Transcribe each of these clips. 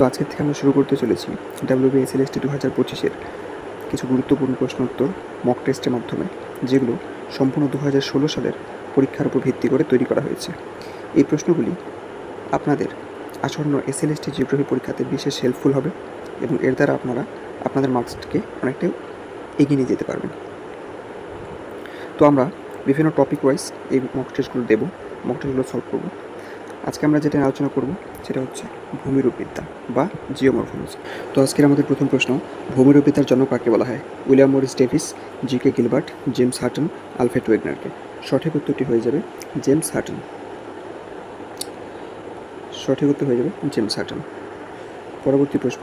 তো আজকের থেকে আমরা শুরু করতে চলেছি WBSLST 2025-এর কিছু গুরুত্বপূর্ণ প্রশ্ন উত্তর মক টেস্টের মাধ্যমে, যেগুলো সম্পূর্ণ 2016 সালের পরীক্ষার উপর ভিত্তি করে তৈরি করা হয়েছে। এই প্রশ্নগুলি আপনাদের আসন্ন SLST জিওগ্রাফি পরীক্ষাতে বিশেষ হেল্পফুল হবে এবং এর দ্বারা আপনারা আপনাদের মার্কসকে অনেকটা এগিয়ে নিয়ে যেতে পারবেন। তো আমরা বিভিন্ন টপিক ওয়াইজ এই মক টেস্টগুলো দেবো, মক টেস্টগুলো সলভ করব। আজকে আমরা যেটা আলোচনা করব সেটা হচ্ছে ভূমিরূপবিদ্যা বা জিওমরফোলজি। তো আজকের আমাদের প্রথম প্রশ্ন, ভূমিরূপবিদ্যার জনক কাকে বলা হয়? William Morris Davis, G K. Gilbert, James Hutton, Alfred ওয়েগনারকে। সঠিক উত্তরটি হয়ে যাবে জেমস হাটন। সঠিক উত্তর হয়ে যাবে জেমস হাটন। পরবর্তী প্রশ্ন,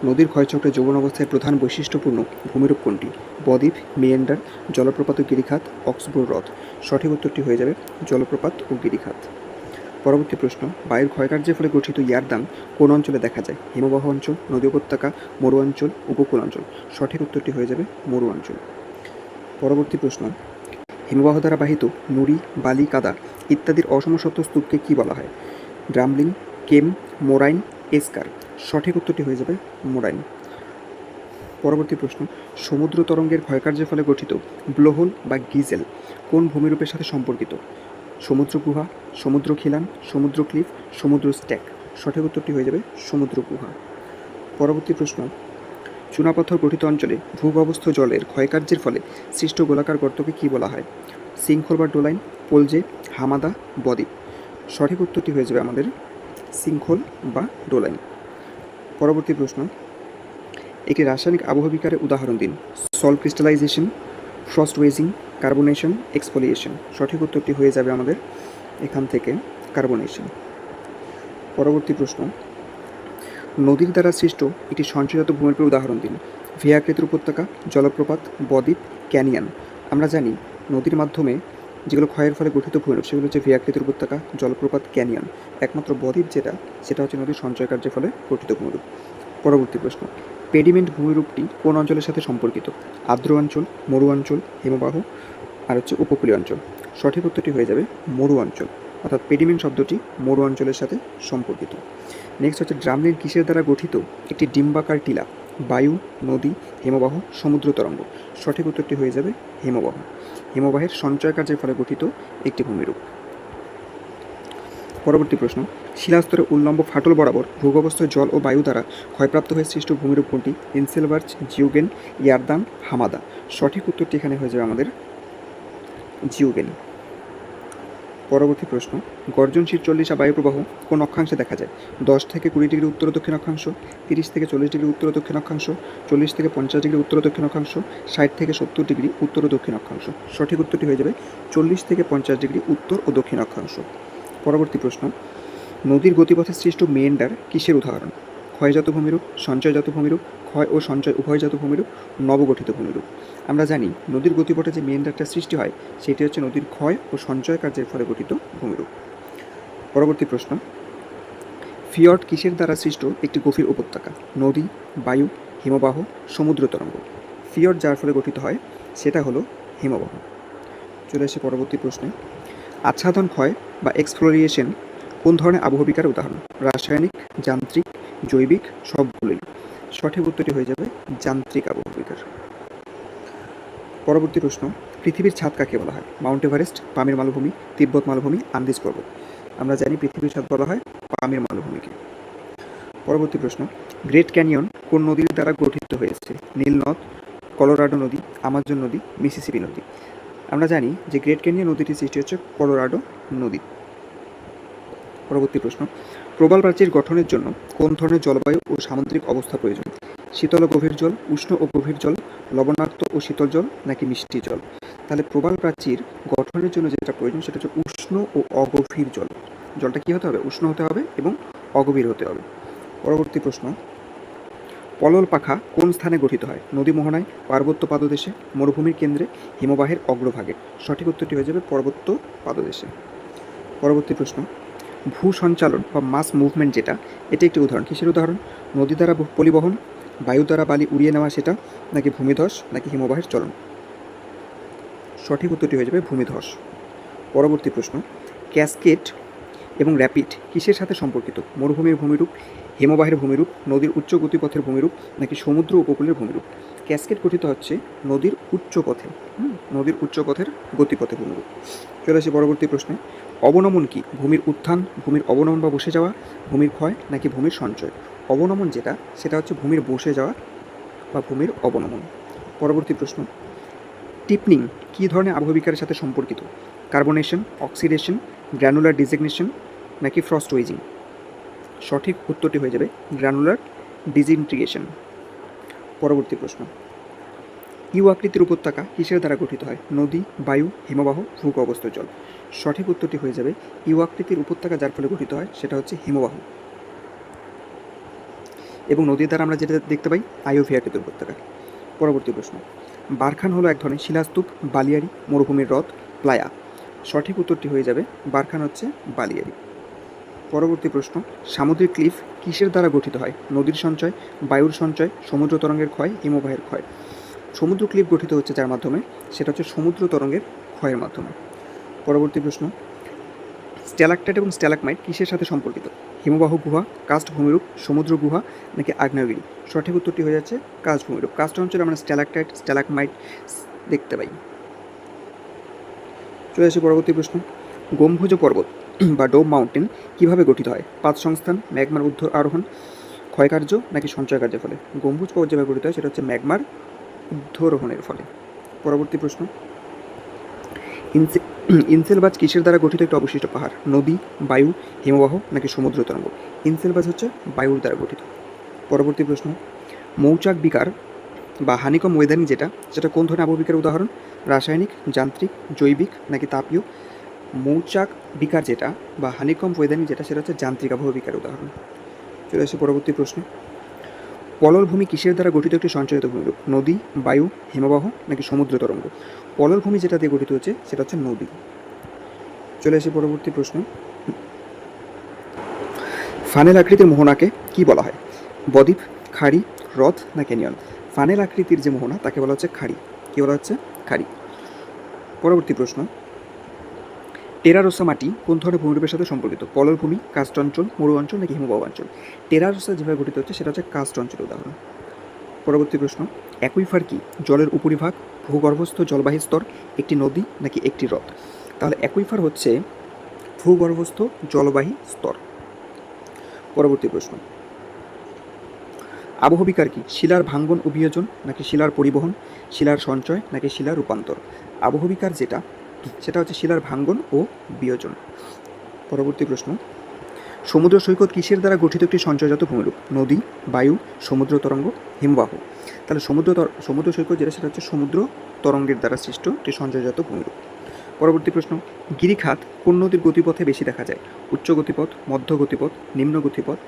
নদীর ক্ষয়চক্রে যৌবন অবস্থায় প্রধান বৈশিষ্ট্যপূর্ণ ভূমিরূপ কোনটি? বদ্বীপ, মেয়েন্ডার, জলপ্রপাত ও গিরিখাত, অক্সবোর হ্রদ। সঠিক উত্তরটি হয়ে যাবে জলপ্রপাত ও গিরিখাত। পরবর্তী প্রশ্ন, বায়ুর ক্ষয়কার্যের ফলে গঠিত ইয়ারদাং কোন অঞ্চলে দেখা যায়? হিমবাহ অঞ্চল, নদী উপত্যকা, মরু অঞ্চল, উপকূল অঞ্চল। সঠিক উত্তরটি হয়ে যাবে মরু অঞ্চল। পরবর্তী প্রশ্ন, হিমবাহ দ্বারা বাহিত নুড়ি, বালি, কাদা ইত্যাদির অসমসত্ব স্তূপকে কী বলা হয়? ড্রামলিং, কেম, মোরাইন, এসকার। সঠিক উত্তরটি হয়ে যাবে মোরাইন। পরবর্তী প্রশ্ন, সমুদ্র তরঙ্গের ক্ষয়কার্যের ফলে গঠিত ব্লোহোল বা গিজেল কোন ভূমিরূপের সাথে সম্পর্কিত? সমুদ্র গুহা, সমুদ্র খিলান, সমুদ্র ক্লিফ, সমুদ্র স্ট্যাক। সঠিক উত্তরটি হয়ে যাবে সমুদ্র গুহা। পরবর্তী প্রশ্ন, চুনাপাথর গঠিত অঞ্চলে ভূগর্ভস্থ জলের ক্ষয়কার্যের ফলে সৃষ্ট গোলাকার গর্তকে কী বলা হয়? সিঙ্কহোল বা ডোলাইন, পোলজে, হামাদা, বদ্বীপ। সঠিক উত্তরটি হয়ে যাবে আমাদের সিঙ্কহোল বা ডোলাইন। পরবর্তী প্রশ্ন, একটি রাসায়নিক আবহবিকারের উদাহরণ দিন। Salt crystallization, frost wedging, carbonation, exfoliation. সঠিক উত্তরটি হয়ে যাবে আমাদের এখান থেকে কার্বনেশন। পরবর্তী প্রশ্ন, নদীর দ্বারা সৃষ্ট একটি সঞ্চয়জাত ভূমিরূপের উদাহরণ দিন। ভিয়াকৃতির উপত্যকা, জলপ্রপাত, বদ্বীপ, ক্যানিয়ন। আমরা জানি নদীর মাধ্যমে যেগুলো ক্ষয়ের ফলে গঠিত ভূমিরূপ সেগুলো হচ্ছে ভিয়াকৃতির উপত্যকা, জলপ্রপাত, ক্যানিয়ন। একমাত্র বদ্বীপ সেটা হচ্ছে নদীর সঞ্চয়কার্যের ফলে গঠিত ভূমিরূপ। পরবর্তী প্রশ্ন, পেডিমেন্ট ভূমিরূপটি কোন অঞ্চলের সাথে সম্পর্কিত? আর্দ্র অঞ্চল, মরু অঞ্চল, হিমবাহ আর হচ্ছে উপকূলীয় অঞ্চল। সঠিক উত্তরটি হয়ে যাবে মরু অঞ্চল, অর্থাৎ পেডিমেন্ট শব্দটি মরু অঞ্চলের সাথে সম্পর্কিত। নেক্সট হচ্ছে ড্রামলিন কিসের দ্বারা গঠিত একটি ডিম্বাকার টিলা? বায়ু, নদী, হিমবাহ, সমুদ্র তরঙ্গ। সঠিক উত্তরটি হয়ে যাবে হিমবাহ। হিমবাহের সঞ্চয় কার্যের ফলে গঠিত একটি ভূমিরূপ। পরবর্তী প্রশ্ন, শিলাস্তরে উল্লম্ব ফাটল বরাবর ভূগর্ভস্থ জল ও বায়ু দ্বারা ক্ষয়প্রাপ্ত হয়ে সৃষ্ট ভূমিরূপ কোনটি? ইনসেলবার্চ, জিউগেন, ইয়ারদাং, হামাদা। সঠিক উত্তরটি এখানে হয়ে যাবে আমাদের জিউগেন। পরবর্তী প্রশ্ন, গর্জনশীল 40 বায়ুপ্রবাহ কোন অক্ষাংশে দেখা যায়? 10 থেকে 20 ডিগ্রি উত্তর দক্ষিণ অক্ষাংশ, 30 থেকে 40 ডিগ্রি উত্তর দক্ষিণ অক্ষাংশ, 40 থেকে 50 ডিগ্রি উত্তর দক্ষিণ অক্ষাংশ, 60 থেকে 70 ডিগ্রি উত্তর ও দক্ষিণ অক্ষাংশ। সঠিক উত্তরটি হয়ে যাবে 40 থেকে 50 ডিগ্রি উত্তর ও দক্ষিণ অক্ষাংশ। পরবর্তী প্রশ্ন, নদীর গতিপথে সৃষ্ট মেয়েন্ডার কিসের উদাহরণ? ক্ষয়জাত ভূমিরূপ, সঞ্চয়জাত ভূমিরূপ, ক্ষয় ও সঞ্চয় উভয়জাত ভূমিরূপ, নবগঠিত ভূমিরূপ। আমরা জানি নদীর গতিপথে যে মেয়েন্ডারটা সৃষ্টি হয় সেটি হচ্ছে নদীর ক্ষয় ও সঞ্চয় কার্যের ফলে গঠিত ভূমিরূপ। পরবর্তী প্রশ্ন, ফিয়র্ড কিসের দ্বারা সৃষ্ট একটি গভীর উপত্যকা? নদী, বায়ু, হিমবাহ, সমুদ্র তরঙ্গ। ফিয়র্ড যার ফলে গঠিত হয় সেটা হলো হিমবাহ। চলে আসে পরবর্তী প্রশ্নে, আচ্ছাদন ক্ষয় বা এক্সফ্লোরিয়েশন কোন ধরনের আবহবিকার উদাহরণ? রাসায়নিক, যান্ত্রিক, জৈবিক, সবগুলোই। সঠিক উত্তরটি হয়ে যাবে যান্ত্রিক আবহবিকার। পরবর্তী প্রশ্ন, পৃথিবীর ছাদ কাকে বলা হয়? মাউন্ট এভারেস্ট, পামির মালভূমি, তিব্বত মালভূমি, আন্দিজ পর্বত। আমরা জানি পৃথিবীর ছাদ বলা হয় পামির মালভূমিকে। পরবর্তী প্রশ্ন, গ্রেট ক্যানিয়ন কোন নদীর দ্বারা গঠিত হয়েছে? নীল নদ, কলোরাডো নদী, আমাজন নদী, মিসিসিপি নদী। আমরা জানি যে গ্রেট ক্যানিয়ন নদীটির সৃষ্টি হচ্ছে কলোরাডো নদী। পরবর্তী প্রশ্ন, প্রবাল প্রাচীর গঠনের জন্য কোন ধরনের জলবায়ু ও সামুদ্রিক অবস্থা প্রয়োজন? শীতল ও গভীর জল, উষ্ণ ও গভীর জল, লবণাক্ত ও শীতল জল, নাকি মিষ্টি জল? তাহলে প্রবাল প্রাচীর গঠনের জন্য যেটা প্রয়োজন সেটা হচ্ছে উষ্ণ ও অগভীর জল। জলটা কী হতে হবে? উষ্ণ হতে হবে এবং অগভীর হতে হবে। পরবর্তী প্রশ্ন, পলল পাখা কোন স্থানে গঠিত হয়? নদী মোহনায়, পার্বত্য পাদদেশে, মরুভূমির কেন্দ্রে, হিমবাহের অগ্রভাগে। সঠিক উত্তরটি হয়ে যাবে পার্বত্য পাদদেশে। পরবর্তী প্রশ্ন, ভূ সঞ্চালন বা মাস মুভমেন্ট যেটা, এটি একটি উদাহরণ। কিসের উদাহরণ? নদী দ্বারা পরিবহন, বায়ু দ্বারা বালি উড়িয়ে নেওয়া সেটা, নাকি ভূমিধস, নাকি হিমবাহের চলন? সঠিক উত্তরটি হয়ে যাবে ভূমিধস। পরবর্তী প্রশ্ন, ক্যাসকেড এবং র্যাপিড কিসের সাথে সম্পর্কিত? মরুভূমির ভূমিরূপ, হিমবাহের ভূমিরূপ, নদীর উচ্চ গতিপথের ভূমিরূপ নাকি সমুদ্র উপকূলের ভূমিরূপ? ক্যাসকেড গঠিত হচ্ছে নদীর উচ্চ পথে, নদীর উচ্চ পথের গতিপথে ভূমিরূপ। চলে আসি পরবর্তী প্রশ্নে। অবনমন কি? ভূমির উত্থান, ভূমির অবনমন বা বসে যাওয়া, ভূমির ক্ষয় নাকি ভূমির সঞ্চয়? অবনমন যেটা সেটা হচ্ছে ভূমির বসে যাওয়া বা ভূমির অবনমন। পরবর্তী প্রশ্ন। টিপনিং কী ধরনের আবহবিকারের সাথে সম্পর্কিত? কার্বনেশন, অক্সিডেশন, গ্র্যানুলার ডিজিগনেশন নাকি ফ্রস্ট ওয়েজিং? সঠিক উত্তরটি হয়ে যাবে গ্র্যানুলার ডিসইন্টিগ্রেশন। পরবর্তী প্রশ্ন। ইউ আকৃতির উপত্যকা কিসের দ্বারা গঠিত হয়? নদী, বায়ু, হিমবাহ, ভূগর্ভস্থ জল। সঠিক উত্তরটি হয়ে যাবে ইউ আকৃতির উপত্যকা যার ফলে গঠিত হয় সেটা হচ্ছে হিমবাহ। এবং নদীর দ্বারা আমরা যেটা দেখতে পাই আইওভি আকৃতির উপত্যকা। পরবর্তী প্রশ্ন। বারখান হলো এক ধরনের শিলাস্তূপ, বালিয়াড়ি, মরুভূমির হ্রদ, প্লায়া। সঠিক উত্তরটি হয়ে যাবে বারখান হচ্ছে বালিয়াড়ি। পরবর্তী প্রশ্ন। সামুদ্রিক ক্লিফ কিসের দ্বারা গঠিত হয়? নদীর সঞ্চয়, বায়ুর সঞ্চয়, সমুদ্র তরঙ্গের ক্ষয়, হিমবাহের ক্ষয়। সমুদ্র ক্লিফ গঠিত হচ্ছে যার মাধ্যমে সেটা হচ্ছে সমুদ্র তরঙ্গের ক্ষয়ের মাধ্যমে। পরবর্তী প্রশ্ন। স্ট্যালাকটাইট এবং স্ট্যালাকমাইট কিসের সাথে সম্পর্কিত? হিমবাহ গুহা, কাস্ট ভূমিরূপ, সমুদ্র গুহা নাকি আগ্নেয়গিরি? সঠিক উত্তরটি হয়ে যাচ্ছে কাস্ট ভূমিরূপ। কাস্ট অঞ্চলে আমরা স্ট্যালাকটাইট, স্ট্যালাকমাইট দেখতে পাই। চলে আসি পরবর্তী প্রশ্ন। গম্ভুজ পর্বত বা ডোম মাউন্টেন কিভাবে গঠিত হয়? পাত সংস্থান, ম্যাগমার আরোহণ, ক্ষয়কার্য নাকি সঞ্চয় কার্যের ফলে? গম্ভুজ পর্বত যেভাবে গঠিত হয় সেটা হচ্ছে ম্যাগমার ঊর্ধ্বরোহণের ফলে। পরবর্তী প্রশ্ন। ইনসেলবাজ কিসের দ্বারা গঠিত একটি অবশিষ্ট পাহাড়? নদী, বায়ু, হিমবাহ নাকি সমুদ্র তরঙ্গ? ইনসেলবাজ হচ্ছে বায়ুর দ্বারা গঠিত। পরবর্তী প্রশ্ন। মৌচাক বিকার বা হানিকম ওয়েদারিং যেটা কোন ধরনের আবহবিকারের উদাহরণ? রাসায়নিক, যান্ত্রিক, জৈবিক নাকি তাপীয়? মৌচাক বিকার যেটা বা হানিকম ওয়েদারিং যেটা সেটা হচ্ছে যান্ত্রিক আবহবিকারের উদাহরণ। চলে আসি পরবর্তী প্রশ্ন। পলল ভূমি কিসের দ্বারা গঠিত একটি সঞ্চারিত ভূমিরূপ? নদী, বায়ু, হিমবাহ নাকি সমুদ্র তরঙ্গ? পলল ভূমি যেটা দিয়ে গঠিত হচ্ছে সেটা হচ্ছে নদী। চলে আসি পরবর্তী প্রশ্ন। ফানেল আকৃতির মোহনাকে কি বলা হয়? বদ্বীপ, খাড়ি, হ্রদ না ক্যানিয়ন? ফানেল আকৃতির যে মোহনা তাকে বলা হচ্ছে খাড়ি। কি বলা হচ্ছে? খাড়ি। পরবর্তী প্রশ্ন। টেরারোসা মাটি কোন ধরনের ভূমিরূপের সাথে সম্পর্কিত? পলল ভূমি, কাস্ট অঞ্চল, মরু অঞ্চল নাকি হিমবাহ অঞ্চল? টেরারোসা যেভাবে গঠিত হচ্ছে সেটা হচ্ছে কাস্ট অঞ্চলের উদাহরণ। পরবর্তী প্রশ্ন। অ্যাকুইফার কি? জলের উপরিভাগ, ভূগর্ভস্থ জলবাহী স্তর, একটি নদী নাকি একটি হ্রদ? তাহলে অ্যাকুইফার হচ্ছে ভূগর্ভস্থ জলবাহী স্তর। পরবর্তী প্রশ্ন। আবহবিকার কি? শিলার ভাঙ্গন ও বিয়োজন নাকি শিলার পরিবহন, শিলার সঞ্চয় নাকি শিলার রূপান্তর? আবহবিকার যেটা সেটা হচ্ছে শিলার ভাঙ্গন ও বিয়োজন। পরবর্তী প্রশ্ন। সমুদ্র সৈকত কিসের দ্বারা গঠিত একটি সঞ্চয়জাত ভূমিরূপ? নদী, বায়ু, সমুদ্র তরঙ্গ, হিমবাহ? তাহলে সমুদ্র সৈকত যেটা সেটা হচ্ছে সমুদ্র তরঙ্গের দ্বারা সৃষ্ট একটি সঞ্চয়জাত ভূমিরূপ। পরবর্তী প্রশ্ন। গিরিখাত কোন নদীর গতিপথে বেশি দেখা যায়? উচ্চ গতিপথ, মধ্য গতিপথ, নিম্ন গতিপথ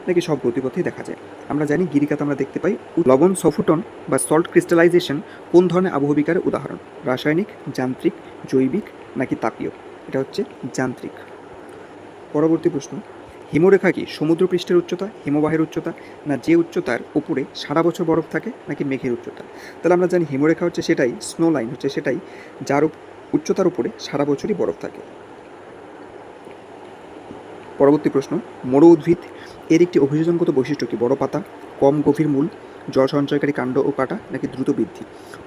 নাকি সব গতিপথেই দেখা যায়? আমরা জানি গিরিখাত আমরা দেখতে পাই। লবণ সফুটন বা সল্ট ক্রিস্টালাইজেশন কোন ধরনের আবহবিকারের উদাহরণ? রাসায়নিক, যান্ত্রিক, জৈবিক নাকি তাপীয়? এটা হচ্ছে যান্ত্রিক। পরবর্তী প্রশ্ন। হিমরেখা কি? সমুদ্রপৃষ্ঠের উচ্চতা, হিমবাহের উচ্চতা না যে উচ্চতার উপরে সারা বছর বরফ থাকে নাকি মেঘের উচ্চতা? তাহলে আমরা জানি হিমরেখা হচ্ছে সেটাই, স্নো লাইন হচ্ছে সেটাই যার উচ্চতার উপরে সারা বছরই বরফ থাকে। পরবর্তী প্রশ্ন। মরু উদ্ভিদ এর একটি অভিযোজনগত বৈশিষ্ট্য কি? বড় পাতা, কম গভীর মূল, জল সঞ্চয়কারী কাণ্ড ও কাঁটা নাকি দ্রুত বৃদ্ধি?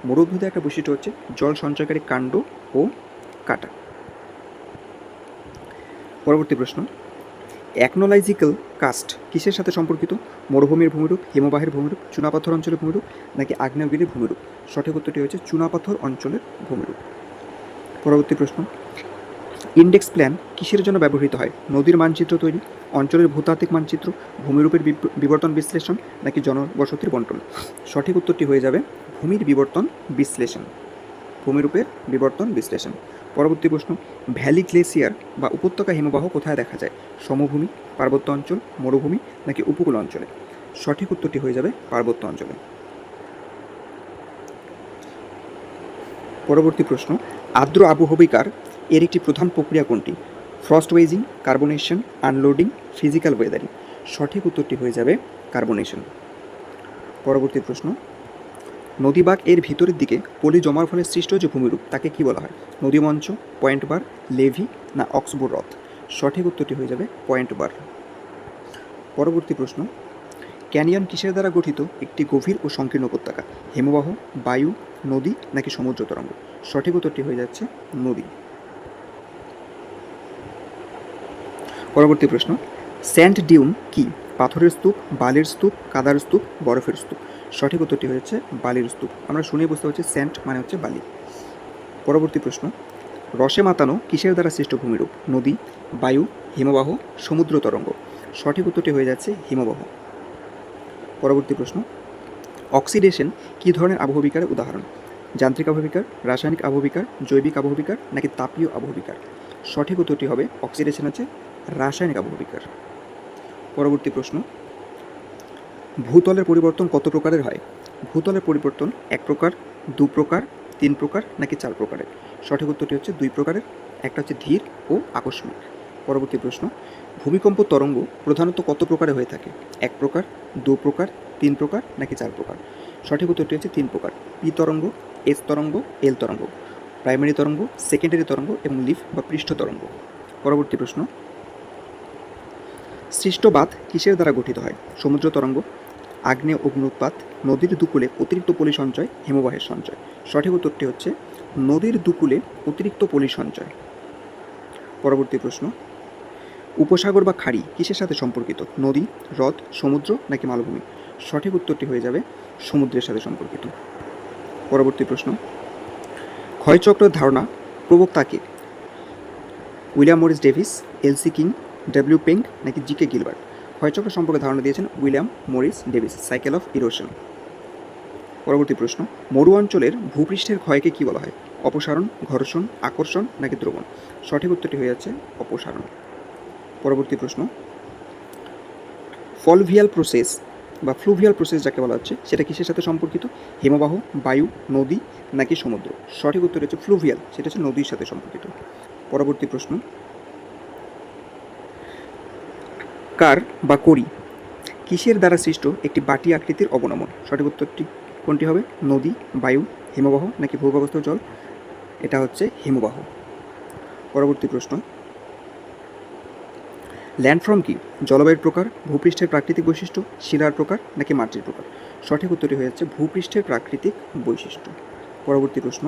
মরু উদ্ভিদের একটা বৈশিষ্ট্য হচ্ছে জল সঞ্চয়কারী কাণ্ড ও কাঁটা। পরবর্তী প্রশ্ন। অ্যাকনোলজিক্যাল কাস্ট কিসের সাথে সম্পর্কিত? মরুভূমির ভূমিরূপ, হিমবাহের ভূমিরূপ, চুনাপাথর অঞ্চলের ভূমিরূপ নাকি আগ্নেয়গিরির ভূমিরূপ? সঠিক উত্তরটি হচ্ছে চুনাপাথর অঞ্চলের ভূমিরূপ। পরবর্তী প্রশ্ন। ইন্ডেক্স প্ল্যান কিসের জন্য ব্যবহৃত হয়? নদীর মানচিত্র তৈরি, অঞ্চলের ভূতাত্ত্বিক মানচিত্র, ভূমিরূপের বিবর্তন বিশ্লেষণ নাকি জনবসতির বন্টন? সঠিক উত্তরটি হয়ে যাবে ভূমির বিবর্তন বিশ্লেষণ, ভূমিরূপের বিবর্তন বিশ্লেষণ। পরবর্তী প্রশ্ন। ভ্যালি গ্লেসিয়ার বা উপত্যকা হিমবাহ কোথায় দেখা যায়? সমভূমি, পার্বত্য অঞ্চল, মরুভূমি নাকি উপকূল অঞ্চলে? সঠিক উত্তরটি হয়ে যাবে পার্বত্য অঞ্চলে। পরবর্তী প্রশ্ন। আর্দ্র আবহবিকার এর একটি প্রধান প্রক্রিয়া কোনটি? Frost wedging, carbonation, unloading, physical weathering? সঠিক উত্তরটি হয়ে যাবে কার্বনেশন। পরবর্তী প্রশ্ন। নদীবাগ এর ভিতরের দিকে পলি জমার ফলে সৃষ্ট যে ভূমিরূপ তাকে কি বলা হয়? নদীমঞ্চ, পয়েন্ট বার, লেভি না অক্সবোর হ্রদ? সঠিক উত্তরটি হয়ে যাবে পয়েন্ট বার। পরবর্তী প্রশ্ন, ক্যানিয়ন কিসের দ্বারা গঠিত একটি গভীর ও সংকীর্ণ উপত্যকা? হিমবাহ, বায়ু, নদী নাকি সমুদ্র তরঙ্গ? সঠিক উত্তরটি হয়ে যাচ্ছে নদী। পরবর্তী প্রশ্ন, স্যান্ড ডিউন কি? পাথরের স্তূপ, বালির স্তূপ, কাদার স্তূপ, বরফের স্তূপ? সঠিক উত্তরটি হয়েছে বালির স্তূপ। আমরা শুনেই বুঝতে পারছি স্যান্ড মানে হচ্ছে বালি। পরবর্তী প্রশ্ন, রসে মাতানো কিসের দ্বারা সৃষ্ট ভূমিরূপ? নদী, বায়ু, হিমবাহ, সমুদ্র তরঙ্গ? সঠিক উত্তরটি হয়ে যাচ্ছে হিমবাহ। পরবর্তী প্রশ্ন, অক্সিডেশন কী ধরনের আবহবিকারের উদাহরণ? যান্ত্রিক আবহবিকার, রাসায়নিক আবহবিকার, জৈবিক আবহবিকার নাকি তাপীয় আবহবিকার? সঠিক উত্তরটি হবে অক্সিডেশন হচ্ছে রাসায়নিক আবহবিকার। পরবর্তী প্রশ্ন, ভূতলের পরিবর্তন কত প্রকারের হয়? ভূতলের পরিবর্তন 1 প্রকার, 2 প্রকার, 3 প্রকার নাকি 4 প্রকারের? সঠিক উত্তরটি হচ্ছে 2 প্রকারের। একটা হচ্ছে ধীর ও আকস্মিক। পরবর্তী প্রশ্ন, ভূমিকম্প তরঙ্গ প্রধানত কত প্রকারে হয়ে থাকে? 1 প্রকার, 2 প্রকার, 3 প্রকার নাকি 4 প্রকার? সঠিক উত্তরটি হচ্ছে 3 প্রকার। পি তরঙ্গ, এস তরঙ্গ, এল তরঙ্গ, প্রাইমারি তরঙ্গ, সেকেন্ডারি তরঙ্গ এবং লিফ বা পৃষ্ঠ তরঙ্গ। পরবর্তী প্রশ্ন, সৃষ্ট বাঁধ কিসের দ্বারা গঠিত হয়? সমুদ্র তরঙ্গ, আগ্নেয় অগ্নুৎপাত, নদীর দুকূলে অতিরিক্ত পলি সঞ্চয়, হিমবাহের সঞ্চয়? সঠিক উত্তরটি হচ্ছে নদীর দুকূলে অতিরিক্ত পলি সঞ্চয়। পরবর্তী প্রশ্ন, উপসাগর বা খাড়ি কিসের সাথে সম্পর্কিত? নদী, হ্রদ, সমুদ্র নাকি মালভূমি? সঠিক উত্তরটি হয়ে যাবে সমুদ্রের সাথে সম্পর্কিত। পরবর্তী প্রশ্ন, ক্ষয়চক্রের ধারণা প্রবক্তা কে? William Morris Davis, L C King, W Penck নাকি জিকে গিলবার্ট? ক্ষয়চক্র সম্পর্কে ধারণা দিয়েছেন William Morris Davis, cycle of erosion. পরবর্তী প্রশ্ন, মরু অঞ্চলের ভূপৃষ্ঠের ক্ষয়কে কী বলা হয়? অপসারণ, ঘর্ষণ, আকর্ষণ নাকি দ্রবণ? সঠিক উত্তরটি হয়ে যাচ্ছে অপসারণ। পরবর্তী প্রশ্ন, ফ্লুভিয়াল প্রসেস বা ফ্লুভিয়াল প্রসেস যাকে বলা হচ্ছে সেটা কিসের সাথে সম্পর্কিত? হিমবাহ, বায়ু, নদী নাকি সমুদ্র? সঠিক উত্তর হচ্ছে ফ্লুভিয়াল, সেটা হচ্ছে নদীর সাথে সম্পর্কিত। পরবর্তী প্রশ্ন, কার বা করি কিসের দ্বারা সৃষ্ট একটি বাটি আকৃতির অবনমন? সঠিক উত্তরটি কোনটি হবে? নদী, বায়ু, হিমবাহ নাকি ভূগর্ভস্থ জল? এটা হচ্ছে হিমবাহ। পরবর্তী প্রশ্ন, ল্যান্ডফর্ম কি? জলবায়ুর প্রকার, ভূপৃষ্ঠের প্রাকৃতিক বৈশিষ্ট্য, শিলার প্রকার নাকি মাটির প্রকার? সঠিক উত্তরটি হয়ে যাচ্ছে ভূপৃষ্ঠের প্রাকৃতিক বৈশিষ্ট্য। পরবর্তী প্রশ্ন,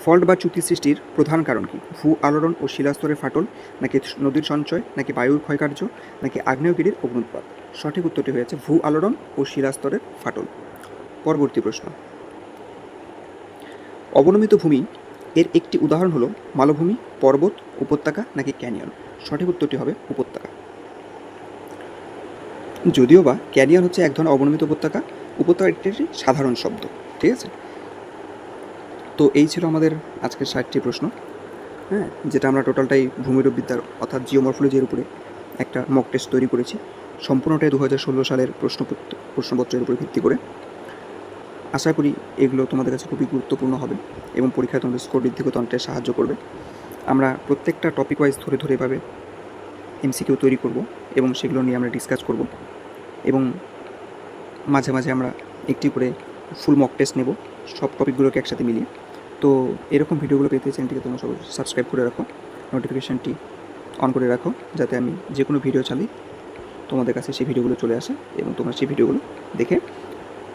ফল্ট বা চ্যুতি সৃষ্টির প্রধান কারণ কি? ভূ আলোড়ন ও শিলাস্তরের ফাটল নাকি নদীর সঞ্চয় নাকি বায়ুর ক্ষয়কার্য নাকি আগ্নেয়গিরির অগ্নুৎপাত? সঠিক উত্তরটি হয়েছে ভূ আলোড়ন ও শিলাস্তরের ফাটল। পরবর্তী প্রশ্ন, অবনমিত ভূমি এর একটি উদাহরণ হলো মালভূমি, পর্বত, উপত্যকা নাকি ক্যানিয়ন? সঠিক উত্তরটি হবে উপত্যকা। যদিও বা ক্যানিয়ন হচ্ছে এক ধরনের অবনমিত উপত্যকা, উপত্যকা একটি সাধারণ শব্দ। ঠিক আছে, তো এই ছিল আমাদের আজকের 60টি প্রশ্ন। হ্যাঁ, যেটা আমরা টোটালটাই ভূমিরূপবিদ্যার অর্থাৎ জিওমরফোলজির উপরে একটা মক টেস্ট তৈরি করেছি। সম্পূর্ণটাই 2016 সালের প্রশ্নপত্রের উপরে ভিত্তি করে। আশা করি এগুলো তোমাদের কাছে খুবই গুরুত্বপূর্ণ হবে এবং পরীক্ষায় তোমাদের স্কোর বৃদ্ধি করতে অনেকটাই সাহায্য করবে। আমরা প্রত্যেকটা টপিক ওয়াইজ ধরে ধরে এভাবে এমসিকিউ তৈরি করব এবং সেগুলো নিয়ে আমরা ডিসকাস করব এবং মাঝে মাঝে আমরা একটি করে ফুল মক টেস্ট নেব সব টপিকগুলোকে একসাথে মিলিয়ে। তো এরকম ভিডিওগুলো পেতে চ্যানেলটিকে তোমরা সবাই সাবস্ক্রাইব করে রাখো, নোটিফিকেশানটি অন করে রাখো, যাতে আমি যে কোনো ভিডিও চালাই তোমাদের কাছে সেই ভিডিওগুলো চলে আসে এবং তোমরা সেই ভিডিওগুলো দেখে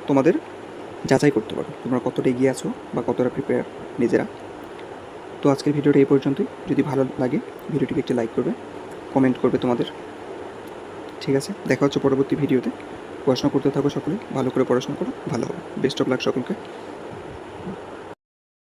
তোমাদের যাচাই করতে পারো তোমরা কতটা এগিয়ে আছো বা কতটা প্রিপেয়ার নিজেরা। তো আজকের ভিডিওটা এই পর্যন্তই। যদি ভালো লাগে ভিডিওটিকে একটি লাইক করবে, কমেন্ট করবে তোমাদের। ঠিক আছে, দেখা হচ্ছে পরবর্তী ভিডিওতে। পড়াশোনা করতে থাকো সকলে, ভালো করে পড়াশোনা করো, ভালো হবে। বেস্ট অফ লাক সকলকে।